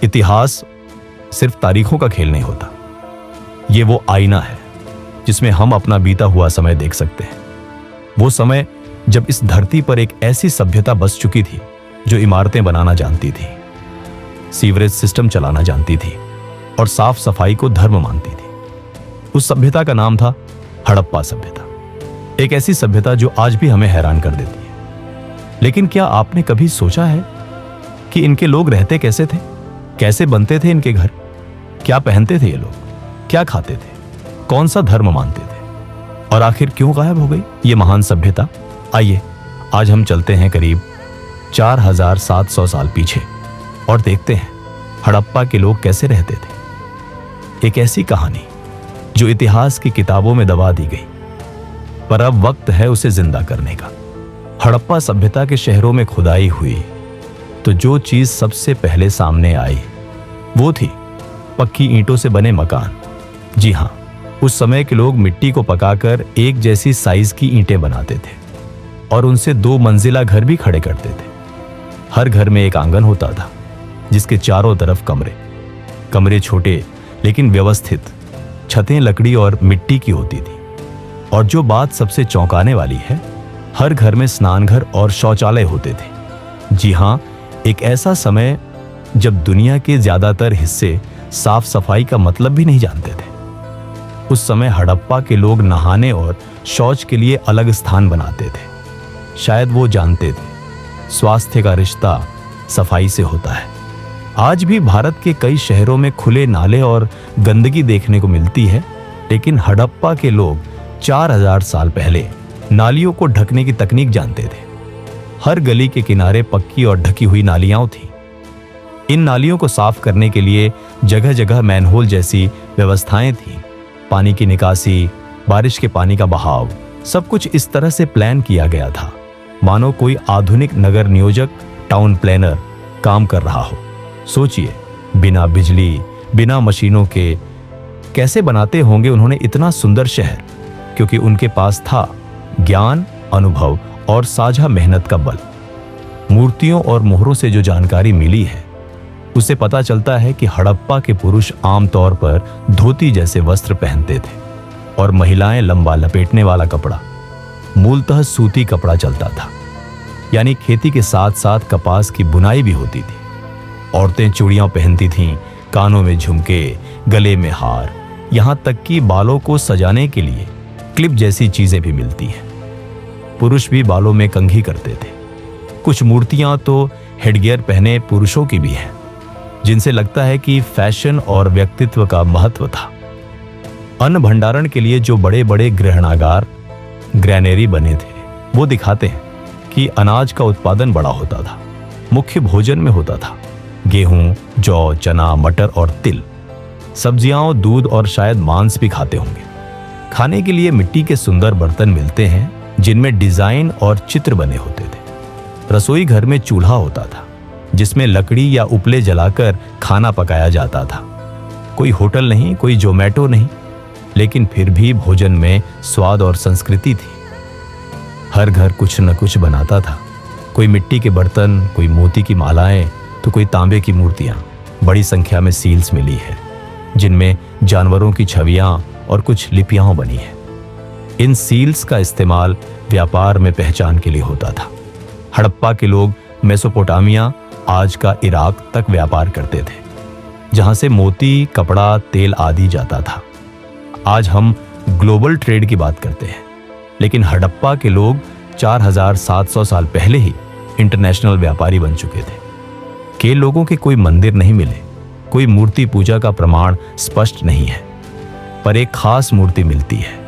इतिहास सिर्फ तारीखों का खेल नहीं होता, ये वो आईना है जिसमें हम अपना बीता हुआ समय देख सकते हैं। वो समय जब इस धरती पर एक ऐसी सभ्यता बस चुकी थी जो इमारतें बनाना जानती थी, सीवरेज सिस्टम चलाना जानती थी और साफ सफाई को धर्म मानती थी। उस सभ्यता का नाम था हड़प्पा सभ्यता। एक ऐसी सभ्यता जो आज भी हमें हैरान कर देती है। लेकिन क्या आपने कभी सोचा है कि इनके लोग रहते कैसे थे? कैसे बनते थे इनके घर? क्या पहनते थे ये लोग? क्या खाते थे? कौन सा धर्म मानते थे? और आखिर क्यों गायब हो गई ये महान सभ्यता? आइए आज हम चलते हैं करीब 4700 साल पीछे और देखते हैं हड़प्पा के लोग कैसे रहते थे। एक ऐसी कहानी जो इतिहास की किताबों में दबा दी गई, पर अब वक्त है उसे जिंदा करने का। हड़प्पा सभ्यता के शहरों में खुदाई हुई तो जो चीज सबसे पहले सामने आई वो थी पक्की ईंटों से बने मकान। जी हां, उस समय के लोग मिट्टी को पकाकर एक जैसी साइज की ईंटें बनाते थे और उनसे 2 मंजिला घर भी खड़े करते थे। हर घर में एक आंगन होता था जिसके चारों तरफ कमरे छोटे लेकिन व्यवस्थित, छतें लकड़ी और मिट्टी की होती थी। और जो बात सबसे चौंकाने वाली है, हर घर में स्नानघर और शौचालय होते थे। जी हां, एक ऐसा समय जब दुनिया के ज्यादातर हिस्से साफ सफाई का मतलब भी नहीं जानते थे। उस समय हड़प्पा के लोग नहाने और शौच के लिए अलग स्थान बनाते थे। शायद वो जानते थे स्वास्थ्य का रिश्ता सफाई से होता है। आज भी भारत के कई शहरों में खुले नाले और गंदगी देखने को मिलती है, लेकिन हड़प्पा के लोग 4000 साल पहले नालियों को ढकने की तकनीक जानते थे। हर गली के किनारे पक्की और ढकी हुई नालियां थीं। इन नालियों को साफ करने के लिए जगह जगह मैनहोल जैसी व्यवस्थाएं थीं। पानी की निकासी, बारिश के पानी का बहाव, सब कुछ इस तरह से प्लान किया गया था मानो कोई आधुनिक नगर नियोजक, टाउन प्लानर काम कर रहा हो। सोचिए, बिना बिजली, बिना मशीनों के कैसे बनाते होंगे उन्होंने इतना सुंदर शहर? क्योंकि उनके पास था ज्ञान, अनुभव और साझा मेहनत का बल। मूर्तियों और मोहरों से जो जानकारी मिली है उससे पता चलता है कि हड़प्पा के पुरुष आमतौर पर धोती जैसे वस्त्र पहनते थे और महिलाएं लंबा लपेटने वाला कपड़ा, मूलतः सूती कपड़ा चलता था। यानी खेती के साथ साथ कपास की बुनाई भी होती थी। औरतें चूड़ियां पहनती थीं, कानों में झुमके, गले में हार, यहां तक कि बालों को सजाने के लिए क्लिप जैसी चीजें भी मिलती हैं। पुरुष भी बालों में कंघी करते थे। कुछ मूर्तियां तो हेडगियर पहने पुरुषों की भी हैं, जिनसे लगता है कि फैशन और व्यक्तित्व का महत्व था। अन्न भंडारण के लिए जो बड़े बड़े ग्रहणागार, ग्रैनरी बने थे, वो दिखाते हैं कि अनाज का उत्पादन बड़ा होता था। मुख्य भोजन में होता था गेहूं, जौ, चना, मटर और तिल। सब्जियां, दूध और शायद मांस भी खाते होंगे। खाने के लिए मिट्टी के सुंदर बर्तन मिलते हैं जिनमें डिजाइन और चित्र बने होते थे। रसोई घर में चूल्हा होता था जिसमें लकड़ी या उपले जलाकर खाना पकाया जाता था। कोई होटल नहीं, कोई जोमेटो नहीं, लेकिन फिर भी भोजन में स्वाद और संस्कृति थी। हर घर कुछ न कुछ बनाता था। कोई मिट्टी के बर्तन, कोई मोती की मालाएं, तो कोई तांबे की मूर्तियां। बड़ी संख्या में सील्स मिली है जिनमें जानवरों की छवियां और कुछ लिपियां बनी है। इन सील्स का इस्तेमाल व्यापार में पहचान के लिए होता था। हड़प्पा के लोग मेसोपोटामिया, आज का इराक तक व्यापार करते थे, जहां से मोती, कपड़ा, तेल आदि जाता था। आज हम ग्लोबल ट्रेड की बात करते हैं, लेकिन हड़प्पा के लोग 4700 साल पहले ही इंटरनेशनल व्यापारी बन चुके थे। के लोगों के कोई मंदिर नहीं मिले, कोई मूर्ति पूजा का प्रमाण स्पष्ट नहीं है, पर एक खास मूर्ति मिलती है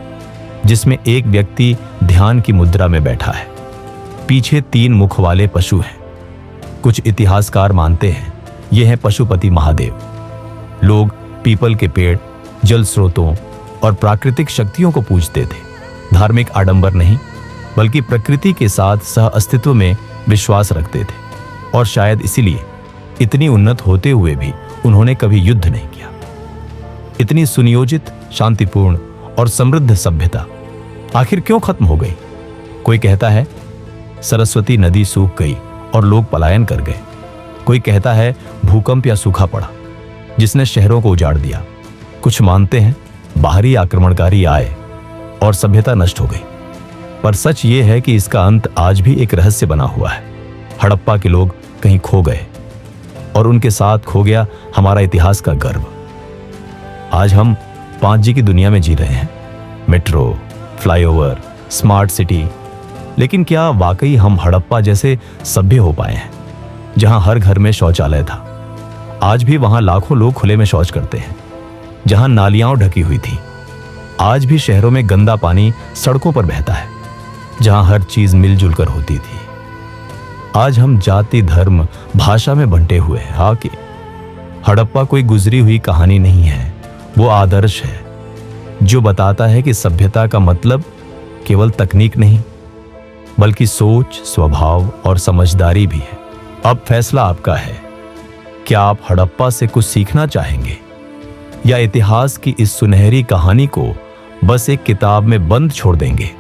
जिसमें एक व्यक्ति ध्यान की मुद्रा में बैठा है। पीछे 3 मुख वाले पशु हैं। कुछ इतिहासकार मानते हैं ये हैं पशुपति महादेव। लोग पीपल के पेड़, जल स्रोतों और प्राकृतिक शक्तियों को पूजते थे। धार्मिक आडंबर नहीं, बल्कि प्रकृति के साथ सह अस्तित्व में विश्वास रखते थे। और शायद इसीलिए इतनी उन्नत होते हुए भी उन्होंने कभी युद्ध नहीं किया। इतनी सुनियोजित, शांतिपूर्ण और समृद्ध सभ्यता आखिर क्यों खत्म हो गई? कोई कहता है सरस्वती नदी सूख गई और लोग पलायन कर गए। कोई कहता है भूकंप या सूखा पड़ा जिसने शहरों को उजाड़ दिया। कुछ मानते हैं बाहरी आक्रमणकारी आए और सभ्यता नष्ट हो गई। पर सच ये है कि इसका अंत आज भी एक रहस्य बना हुआ है। हड़प्पा के लोग कहीं खो गए और उनके साथ खो गया हमारा इतिहास का गर्व। आज हम 5G की दुनिया में जी रहे हैं, मेट्रो, फ्लाईओवर, स्मार्ट सिटी। लेकिन क्या वाकई हम हड़प्पा जैसे सभ्य हो पाए हैं, जहां हर घर में शौचालय था? आज भी वहां लाखों लोग खुले में शौच करते हैं। जहां नालियां ढकी हुई थी, आज भी शहरों में गंदा पानी सड़कों पर बहता है। जहां हर चीज मिलजुल कर होती थी, आज हम जाति, धर्म, भाषा में बंटे हुए हैं। हाँ कि हड़प्पा कोई गुजरी हुई कहानी नहीं है, वो आदर्श है जो बताता है कि सभ्यता का मतलब केवल तकनीक नहीं, बल्कि सोच, स्वभाव और समझदारी भी है। अब फैसला आपका है। क्या आप हड़प्पा से कुछ सीखना चाहेंगे या इतिहास की इस सुनहरी कहानी को बस एक किताब में बंद छोड़ देंगे?